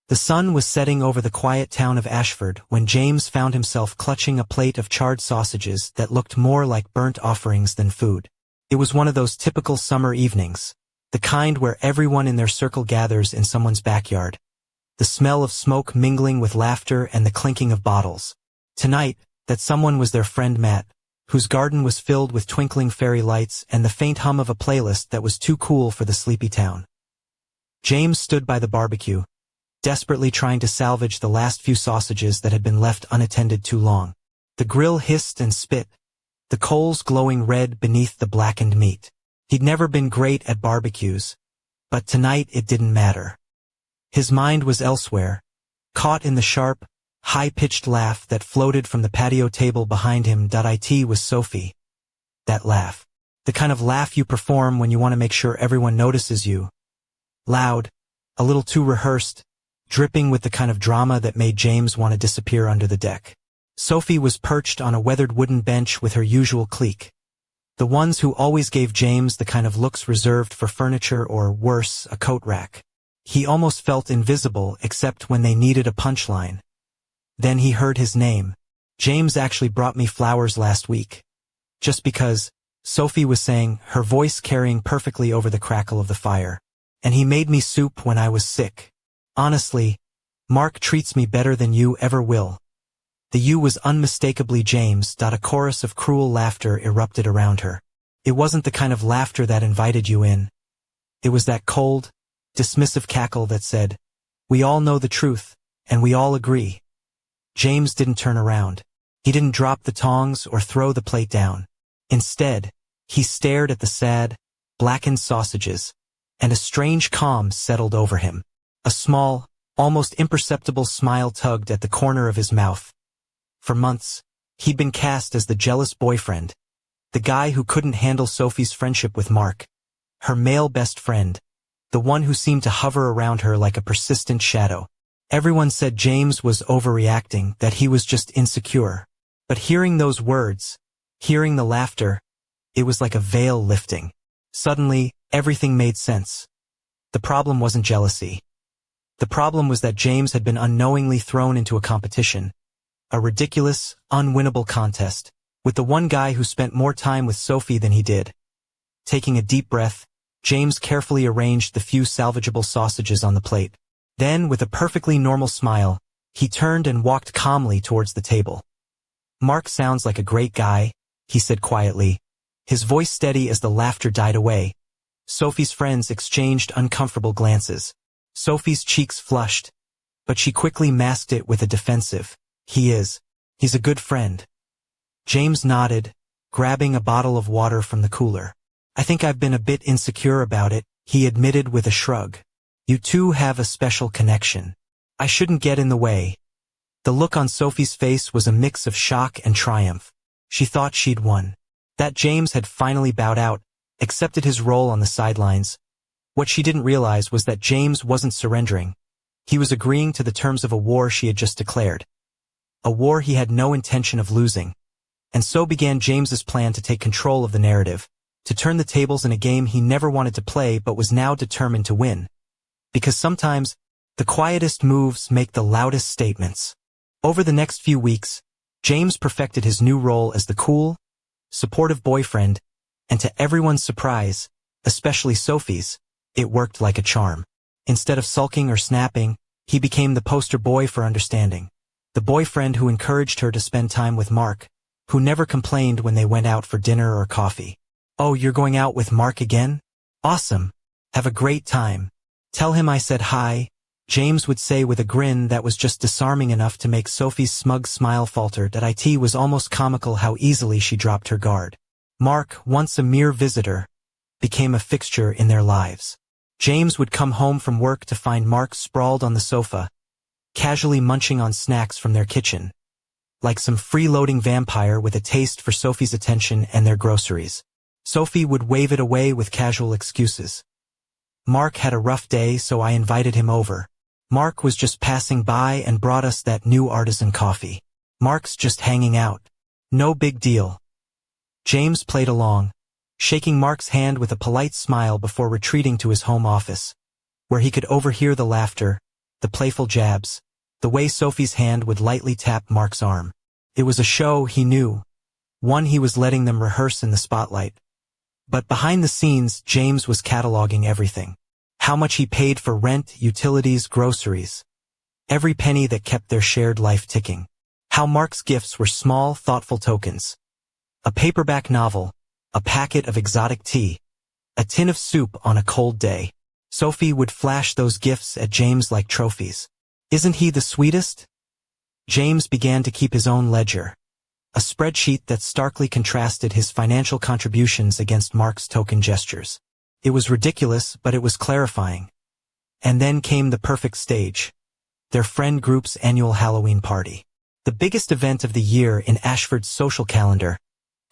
The sun was setting over the quiet town of Ashford when James found himself clutching a plate of charred sausages that looked more like burnt offerings than food. It was one of those typical summer evenings, the kind where everyone in their circle gathers in someone's backyard, the smell of smoke mingling with laughter and the clinking of bottles. Tonight, that someone was their friend Matt, whose garden was filled with twinkling fairy lights and the faint hum of a playlist that was too cool for the sleepy town. James stood by the barbecue, desperately trying to salvage the last few sausages that had been left unattended too long. The grill hissed and spit, the coals glowing red beneath the blackened meat. He'd never been great at barbecues, but tonight it didn't matter. His mind was elsewhere, caught in the sharp, high-pitched laugh that floated from the patio table behind him. It was Sophie. That laugh. The kind of laugh you perform when you want to make sure everyone notices you. Loud, a little too rehearsed, dripping with the kind of drama that made James want to disappear under the deck. Sophie was perched on a weathered wooden bench with her usual clique. The ones who always gave James the kind of looks reserved for furniture or, worse, a coat rack. He almost felt invisible except when they needed a punchline. Then he heard his name. James actually brought me flowers last week. Just because, Sophie was saying, her voice carrying perfectly over the crackle of the fire. And he made me soup when I was sick. Honestly, Mark treats me better than you ever will. The you was unmistakably James. A chorus of cruel laughter erupted around her. It wasn't the kind of laughter that invited you in. It was that cold, dismissive cackle that said, "We all know the truth, and we all agree." James didn't turn around. He didn't drop the tongs or throw the plate down. Instead, he stared at the sad, blackened sausages, and a strange calm settled over him. A small, almost imperceptible smile tugged at the corner of his mouth. For months, he'd been cast as the jealous boyfriend, the guy who couldn't handle Sophie's friendship with Mark, her male best friend, the one who seemed to hover around her like a persistent shadow. Everyone said James was overreacting, that he was just insecure. But hearing those words, hearing the laughter, it was like a veil lifting. Suddenly, everything made sense. The problem wasn't jealousy. The problem was that James had been unknowingly thrown into a competition, a ridiculous, unwinnable contest, with the one guy who spent more time with Sophie than he did. Taking a deep breath, James carefully arranged the few salvageable sausages on the plate. Then, with a perfectly normal smile, he turned and walked calmly towards the table. "Mark sounds like a great guy," he said quietly, his voice steady as the laughter died away. Sophie's friends exchanged uncomfortable glances. Sophie's cheeks flushed, but she quickly masked it with a defensive, "He's a good friend." James nodded, grabbing a bottle of water from the cooler. "I think I've been a bit insecure about it," he admitted with a shrug. "You two have a special connection. I shouldn't get in the way." The look on Sophie's face was a mix of shock and triumph. She thought she'd won. That James had finally bowed out, accepted his role on the sidelines. What she didn't realize was that James wasn't surrendering. He was agreeing to the terms of a war she had just declared. A war he had no intention of losing. And so began James's plan to take control of the narrative, to turn the tables in a game he never wanted to play but was now determined to win. Because sometimes, the quietest moves make the loudest statements. Over the next few weeks, James perfected his new role as the cool, supportive boyfriend, and to everyone's surprise, especially Sophie's, it worked like a charm. Instead of sulking or snapping, he became the poster boy for understanding. The boyfriend who encouraged her to spend time with Mark, who never complained when they went out for dinner or coffee. "Oh, you're going out with Mark again? Awesome. Have a great time. Tell him I said hi," James would say with a grin that was just disarming enough to make Sophie's smug smile falter. It was almost comical how easily she dropped her guard. Mark, once a mere visitor, became a fixture in their lives. James would come home from work to find Mark sprawled on the sofa, casually munching on snacks from their kitchen, like some freeloading vampire with a taste for Sophie's attention and their groceries. Sophie would wave it away with casual excuses. "Mark had a rough day, so I invited him over. Mark was just passing by and brought us that new artisan coffee. Mark's just hanging out. No big deal." James played along, shaking Mark's hand with a polite smile before retreating to his home office, where he could overhear the laughter, the playful jabs, the way Sophie's hand would lightly tap Mark's arm. It was a show, he knew, one he was letting them rehearse in the spotlight. But behind the scenes, James was cataloging everything. How much he paid for rent, utilities, groceries. Every penny that kept their shared life ticking. How Mark's gifts were small, thoughtful tokens. A paperback novel, a packet of exotic tea, a tin of soup on a cold day. Sophie would flash those gifts at James like trophies. Isn't he the sweetest? James began to keep his own ledger. A spreadsheet that starkly contrasted his financial contributions against Mark's token gestures. It was ridiculous, but it was clarifying. And then came the perfect stage. Their friend group's annual Halloween party. The biggest event of the year in Ashford's social calendar,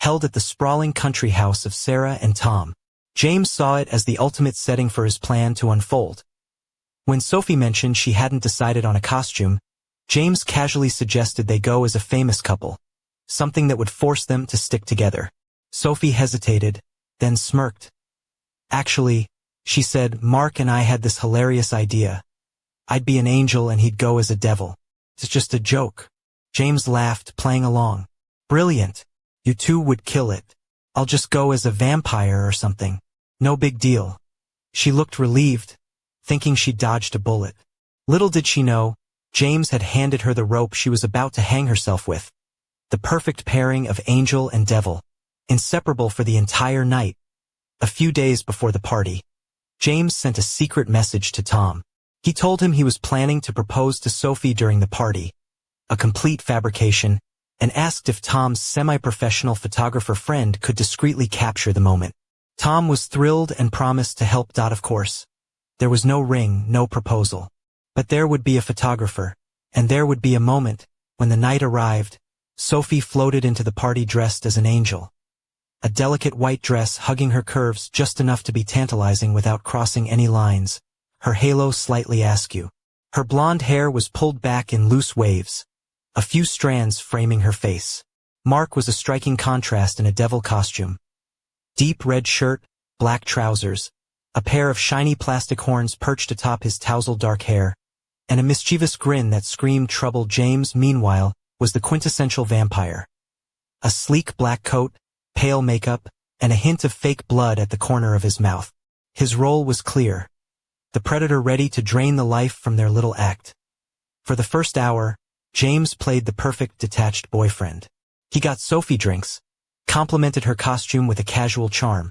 held at the sprawling country house of Sarah and Tom. James saw it as the ultimate setting for his plan to unfold. When Sophie mentioned she hadn't decided on a costume, James casually suggested they go as a famous couple, something that would force them to stick together. Sophie hesitated, then smirked. Actually, she said, Mark and I had this hilarious idea. I'd be an angel and he'd go as a devil. It's just a joke. James laughed, playing along. Brilliant. You two would kill it. I'll just go as a vampire or something. No big deal. She looked relieved, thinking she'd dodged a bullet. Little did she know, James had handed her the rope she was about to hang herself with. The perfect pairing of angel and devil, inseparable for the entire night. A few days before the party, James sent a secret message to Tom. He told him he was planning to propose to Sophie during the party, a complete fabrication, and asked if Tom's semi-professional photographer friend could discreetly capture the moment. Tom was thrilled and promised to help. Of course, there was no ring, no proposal. But there would be a photographer, and there would be a moment. When the night arrived, Sophie floated into the party dressed as an angel. A delicate white dress hugging her curves just enough to be tantalizing without crossing any lines, her halo slightly askew. Her blonde hair was pulled back in loose waves, a few strands framing her face. Mark was a striking contrast in a devil costume. Deep red shirt, black trousers, a pair of shiny plastic horns perched atop his tousled dark hair, and a mischievous grin that screamed trouble. James, meanwhile, was the quintessential vampire. A sleek black coat, pale makeup, and a hint of fake blood at the corner of his mouth. His role was clear. The predator ready to drain the life from their little act. For the first hour, James played the perfect detached boyfriend. He got Sophie drinks, complimented her costume with a casual charm,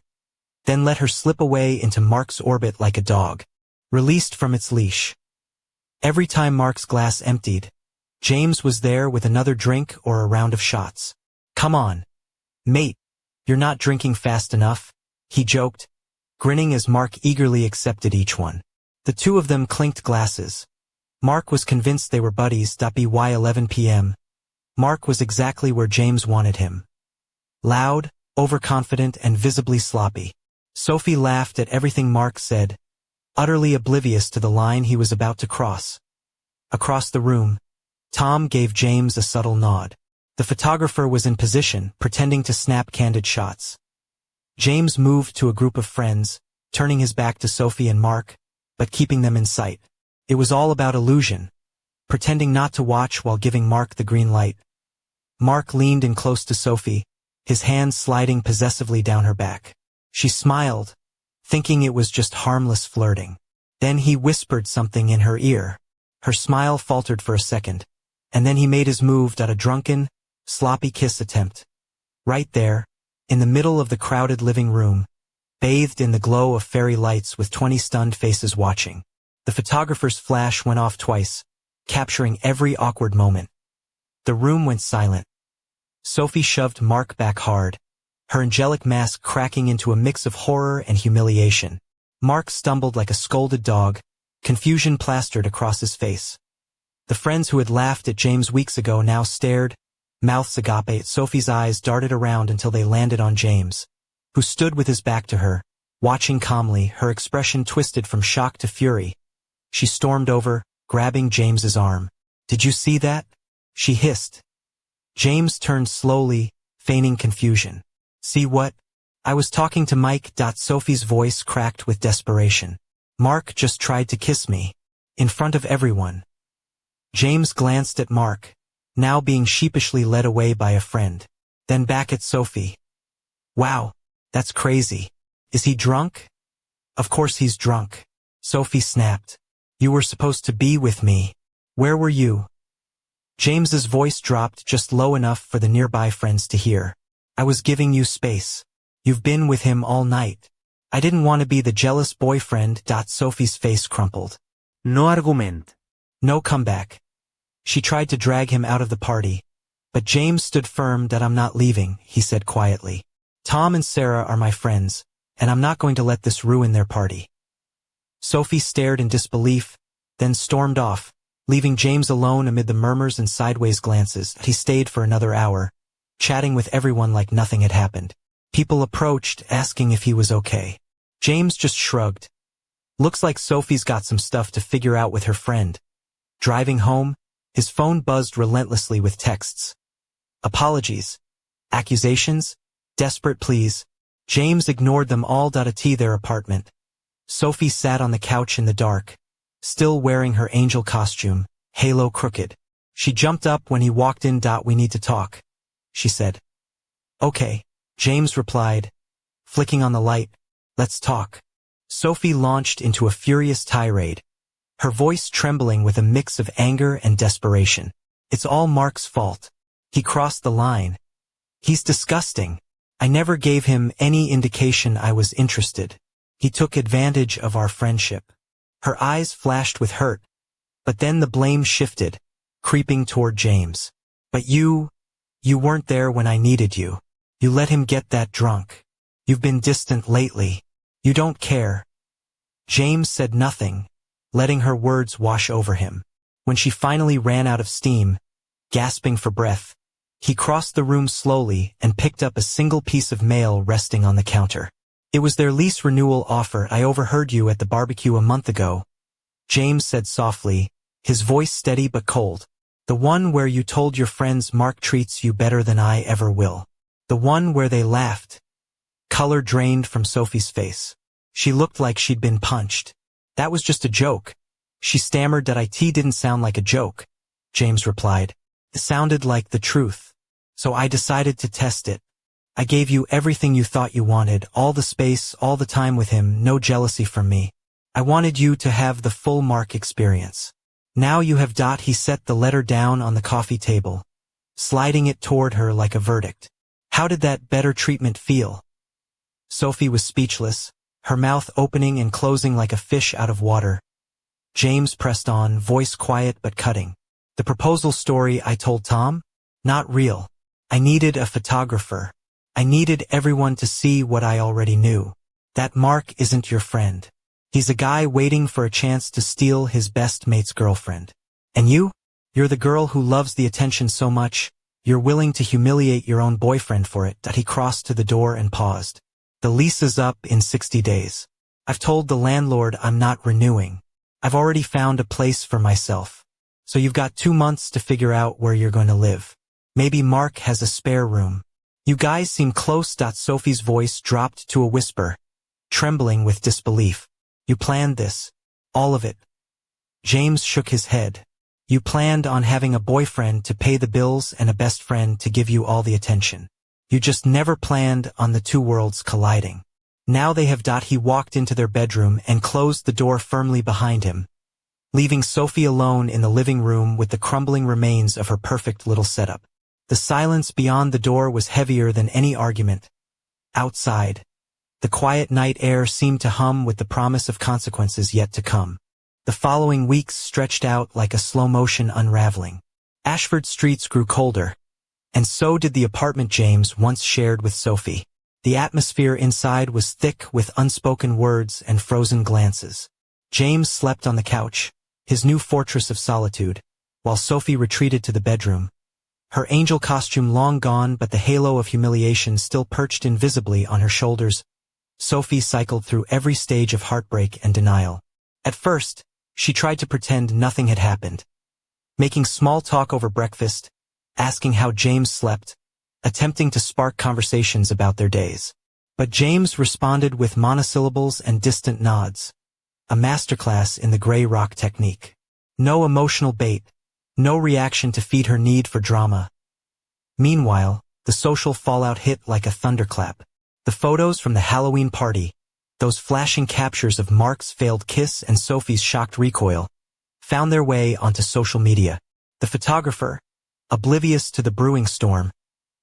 then let her slip away into Mark's orbit like a dog, released from its leash. Every time Mark's glass emptied, James was there with another drink or a round of shots. Come on, mate, you're not drinking fast enough, he joked, grinning as Mark eagerly accepted each one. The two of them clinked glasses. Mark was convinced they were buddies. By 11 p.m. Mark was exactly where James wanted him. Loud, overconfident, and visibly sloppy. Sophie laughed at everything Mark said, utterly oblivious to the line he was about to cross. Across the room, Tom gave James a subtle nod. The photographer was in position, pretending to snap candid shots. James moved to a group of friends, turning his back to Sophie and Mark, but keeping them in sight. It was all about illusion, pretending not to watch while giving Mark the green light. Mark leaned in close to Sophie, his hands sliding possessively down her back. She smiled, thinking it was just harmless flirting. Then he whispered something in her ear. Her smile faltered for a second, and then he made his move. A drunken, sloppy kiss attempt. Right there, in the middle of the crowded living room, bathed in the glow of fairy lights with 20 stunned faces watching. The photographer's flash went off twice, capturing every awkward moment. The room went silent. Sophie shoved Mark back hard, her angelic mask cracking into a mix of horror and humiliation. Mark stumbled like a scolded dog, confusion plastered across his face. The friends who had laughed at James weeks ago now stared, mouths agape. Sophie's eyes darted around until they landed on James, who stood with his back to her, watching calmly, her expression twisted from shock to fury. She stormed over, grabbing James's arm. Did you see that? She hissed. James turned slowly, feigning confusion. See what? I was talking to Mike. Sophie's voice cracked with desperation. Mark just tried to kiss me. In front of everyone. James glanced at Mark, now being sheepishly led away by a friend. Then back at Sophie. Wow, that's crazy. Is he drunk? Of course he's drunk. Sophie snapped. You were supposed to be with me. Where were you? James's voice dropped just low enough for the nearby friends to hear. I was giving you space. You've been with him all night. I didn't want to be the jealous boyfriend. Sophie's face crumpled. No argument. No comeback. She tried to drag him out of the party, but James stood firm. That I'm not leaving, he said quietly. Tom and Sarah are my friends, and I'm not going to let this ruin their party. Sophie stared in disbelief, then stormed off, leaving James alone amid the murmurs and sideways glances. He stayed for another hour, chatting with everyone like nothing had happened. People approached, asking if he was okay. James just shrugged. Looks like Sophie's got some stuff to figure out with her friend. Driving home, his phone buzzed relentlessly with texts. Apologies. Accusations. Desperate pleas. James ignored them all. At their apartment. Sophie sat on the couch in the dark, still wearing her angel costume, halo crooked. She jumped up when he walked in. We need to talk, she said. Okay, James replied, flicking on the light. Let's talk. Sophie launched into a furious tirade, her voice trembling with a mix of anger and desperation. It's all Mark's fault. He crossed the line. He's disgusting. I never gave him any indication I was interested. He took advantage of our friendship. Her eyes flashed with hurt, but then the blame shifted, creeping toward James. But you weren't there when I needed you. You let him get that drunk. You've been distant lately. You don't care. James said nothing, letting her words wash over him. When she finally ran out of steam, gasping for breath, he crossed the room slowly and picked up a single piece of mail resting on the counter. It was their lease renewal offer. I overheard you at the barbecue a month ago, James said softly, his voice steady but cold. The one where you told your friends Mark treats you better than I ever will. The one where they laughed. Color drained from Sophie's face. She looked like she'd been punched. That was just a joke. She stammered. That it didn't sound like a joke, James replied. It sounded like the truth. So I decided to test it. I gave you everything you thought you wanted, all the space, all the time with him, no jealousy from me. I wanted you to have the full Mark experience. Now you have. He set the letter down on the coffee table, sliding it toward her like a verdict. How did that better treatment feel? Sophie was speechless, her mouth opening and closing like a fish out of water. James pressed on, voice quiet but cutting. The proposal story I told Tom? Not real. I needed a photographer. I needed everyone to see what I already knew. That Mark isn't your friend. He's a guy waiting for a chance to steal his best mate's girlfriend. And you? You're the girl who loves the attention so much, you're willing to humiliate your own boyfriend for it. He crossed to the door and paused. The lease is up in 60 days. I've told the landlord I'm not renewing. I've already found a place for myself. So you've got 2 months to figure out where you're going to live. Maybe Mark has a spare room. You guys seem close. Sophie's voice dropped to a whisper, trembling with disbelief. You planned this. All of it. James shook his head. You planned on having a boyfriend to pay the bills and a best friend to give you all the attention. You just never planned on the two worlds colliding. Now they have. He walked into their bedroom and closed the door firmly behind him, leaving Sophie alone in the living room with the crumbling remains of her perfect little setup. The silence beyond the door was heavier than any argument. Outside, the quiet night air seemed to hum with the promise of consequences yet to come. The following weeks stretched out like a slow-motion unraveling. Ashford streets grew colder, and so did the apartment James once shared with Sophie. The atmosphere inside was thick with unspoken words and frozen glances. James slept on the couch, his new fortress of solitude, while Sophie retreated to the bedroom. Her angel costume long gone, but the halo of humiliation still perched invisibly on her shoulders. Sophie cycled through every stage of heartbreak and denial. At first, she tried to pretend nothing had happened, making small talk over breakfast, asking how James slept, attempting to spark conversations about their days. But James responded with monosyllables and distant nods. a masterclass in the gray rock technique. No emotional bait, no reaction to feed her need for drama. Meanwhile, the social fallout hit like a thunderclap. The photos from the Halloween party, those flashing captures of Mark's failed kiss and Sophie's shocked recoil, found their way onto social media. The photographer, oblivious to the brewing storm,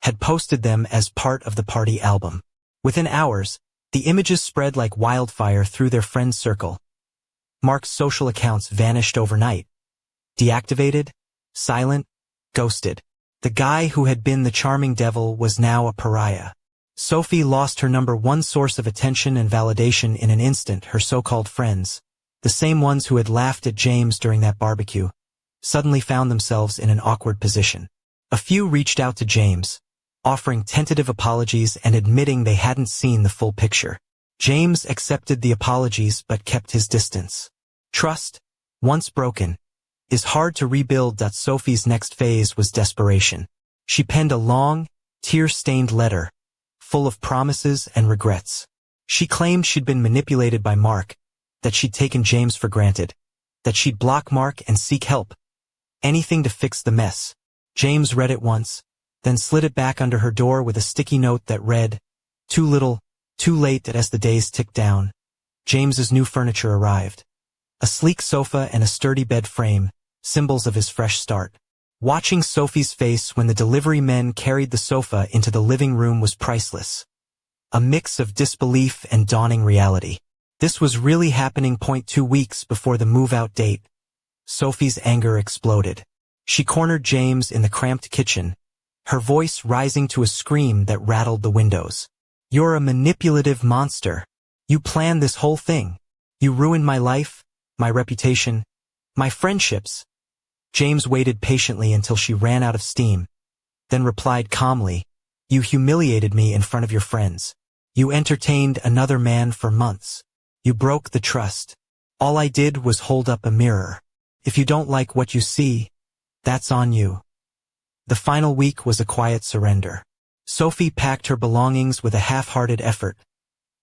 had posted them as part of the party album. Within hours, the images spread like wildfire through their friend circle. Mark's social accounts vanished overnight. Deactivated, silent, ghosted. The guy who had been the charming devil was now a pariah. Sophie lost her number one source of attention and validation in an instant. Her so-called friends, the same ones who had laughed at James during that barbecue, suddenly found themselves in an awkward position. A few reached out to James, offering tentative apologies and admitting they hadn't seen the full picture. James accepted the apologies but kept his distance. Trust, once broken, is hard to rebuild. Sophie's next phase was desperation. She penned a long, tear-stained letter, full of promises and regrets. She claimed she'd been manipulated by Mark, that she'd taken James for granted, that she'd block Mark and seek help. Anything to fix the mess. James read it once, then slid it back under her door with a sticky note that read, "Too little, too late." As the days ticked down, James's new furniture arrived. A sleek sofa and a sturdy bed frame, symbols of his fresh start. Watching Sophie's face when the delivery men carried the sofa into the living room was priceless. A mix of disbelief and dawning reality. This was really happening. 2 weeks before the move-out date, Sophie's anger exploded. She cornered James in the cramped kitchen, her voice rising to a scream that rattled the windows. "You're a manipulative monster. You planned this whole thing. You ruined my life, my reputation, my friendships." James waited patiently until she ran out of steam, then replied calmly, "You humiliated me in front of your friends. You entertained another man for months. You broke the trust. All I did was hold up a mirror. If you don't like what you see, that's on you." The final week was a quiet surrender. Sophie packed her belongings with a half-hearted effort,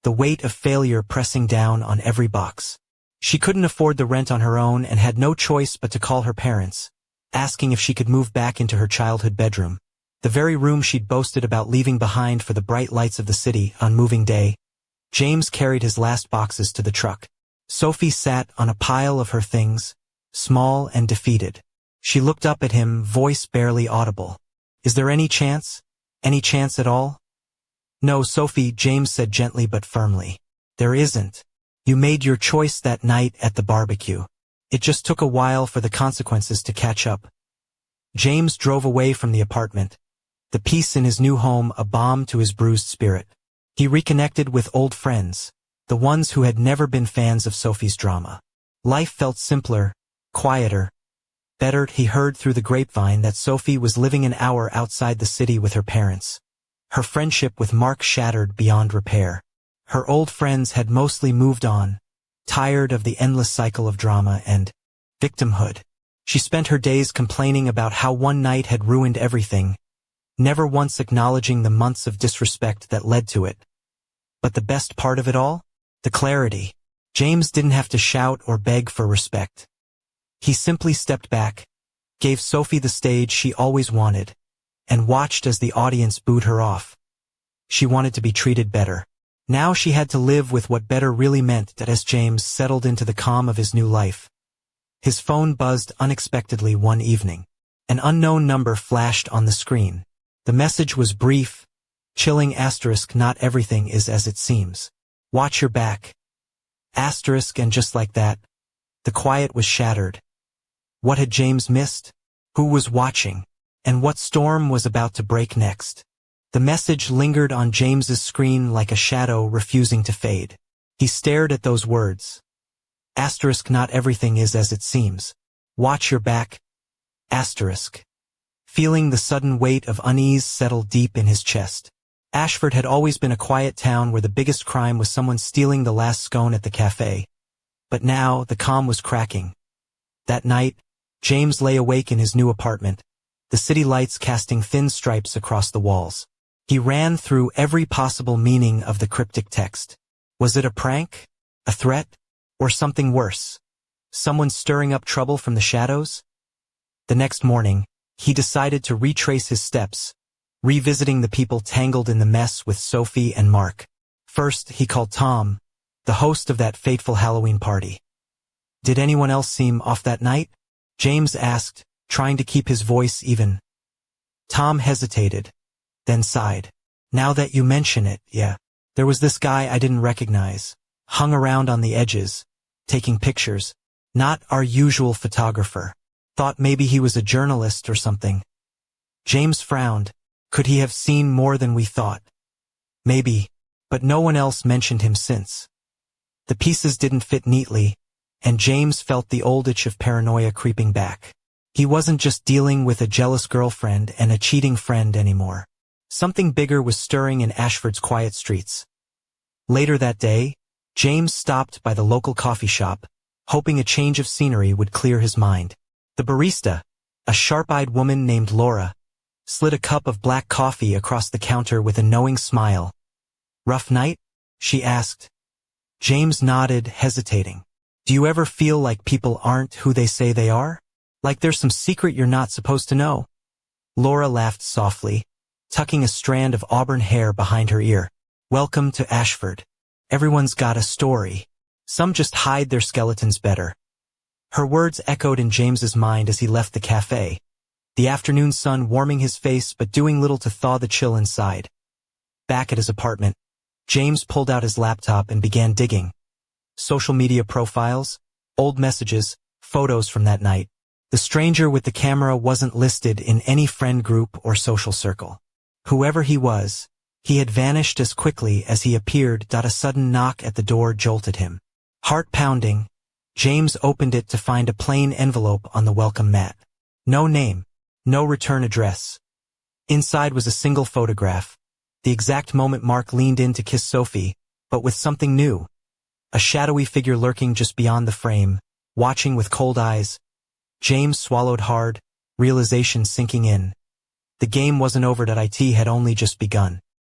the weight of failure pressing down on every box. She couldn't afford the rent on her own and had no choice but to call her parents, asking if she could move back into her childhood bedroom, the very room she'd boasted about leaving behind for the bright lights of the city. On moving day, James carried his last boxes to the truck. Sophie sat on a pile of her things, small and defeated. She looked up at him, voice barely audible. "Is there any chance? Any chance at all?" "No, Sophie," James said gently but firmly. "There isn't. You made your choice that night at the barbecue. It just took a while for the consequences to catch up." James drove away from the apartment, the peace in his new home a balm to his bruised spirit. He reconnected with old friends, the ones who had never been fans of Sophie's drama. Life felt simpler, quieter, better. He heard through the grapevine that Sophie was living an hour outside the city with her parents. Her friendship with Mark shattered beyond repair. Her old friends had mostly moved on, tired of the endless cycle of drama and victimhood. She spent her days complaining about how one night had ruined everything, never once acknowledging the months of disrespect that led to it. But the best part of it all? The clarity. James didn't have to shout or beg for respect. He simply stepped back, gave Sophie the stage she always wanted, and watched as the audience booed her off. She wanted to be treated better. Now she had to live with what better really meant. As James settled into the calm of his new life, his phone buzzed unexpectedly one evening. An unknown number flashed on the screen. The message was brief, chilling. "Not everything is as it seems. Watch your back." And just like that, the quiet was shattered. What had James missed? Who was watching? And what storm was about to break next? The message lingered on James's screen like a shadow refusing to fade. He stared at those words. "Not everything is as it seems. Watch your back." Feeling the sudden weight of unease settle deep in his chest. Ashford had always been a quiet town where the biggest crime was someone stealing the last scone at the cafe. But now the calm was cracking. That night, James lay awake in his new apartment, the city lights casting thin stripes across the walls. He ran through every possible meaning of the cryptic text. Was it a prank? A threat? Or something worse? Someone stirring up trouble from the shadows? The next morning, he decided to retrace his steps, revisiting the people tangled in the mess with Sophie and Mark. First, he called Tom, the host of that fateful Halloween party. Did anyone else seem off that night? James asked, trying to keep his voice even. Tom hesitated, then sighed. Now that you mention it, yeah. There was this guy I didn't recognize, hung around on the edges, taking pictures. Not our usual photographer. Thought maybe he was a journalist or something. James frowned. Could he have seen more than we thought? Maybe, but no one else mentioned him since. The pieces didn't fit neatly, and James felt the old itch of paranoia creeping back. He wasn't just dealing with a jealous girlfriend and a cheating friend anymore. Something bigger was stirring in Ashford's quiet streets. Later that day, James stopped by the local coffee shop, hoping a change of scenery would clear his mind. The barista, a sharp-eyed woman named Laura, slid a cup of black coffee across the counter with a knowing smile. "Rough night?" she asked. James nodded, hesitating. "Do you ever feel like people aren't who they say they are? Like there's some secret you're not supposed to know?" Laura laughed softly, tucking a strand of auburn hair behind her ear. "Welcome to Ashford. Everyone's got a story. Some just hide their skeletons better." Her words echoed in James's mind as he left the cafe, the afternoon sun warming his face but doing little to thaw the chill inside. Back at his apartment, James pulled out his laptop and began digging. Social media profiles, old messages, photos from that night. The stranger with the camera wasn't listed in any friend group or social circle. Whoever he was, he had vanished as quickly as he appeared. A sudden knock at the door jolted him. Heart pounding, James opened it to find a plain envelope on the welcome mat. No name, no return address. Inside was a single photograph, the exact moment Mark leaned in to kiss Sophie, but with something new. A shadowy figure lurking just beyond the frame, watching with cold eyes. James swallowed hard, realization sinking in. The game wasn't over. It had only just begun.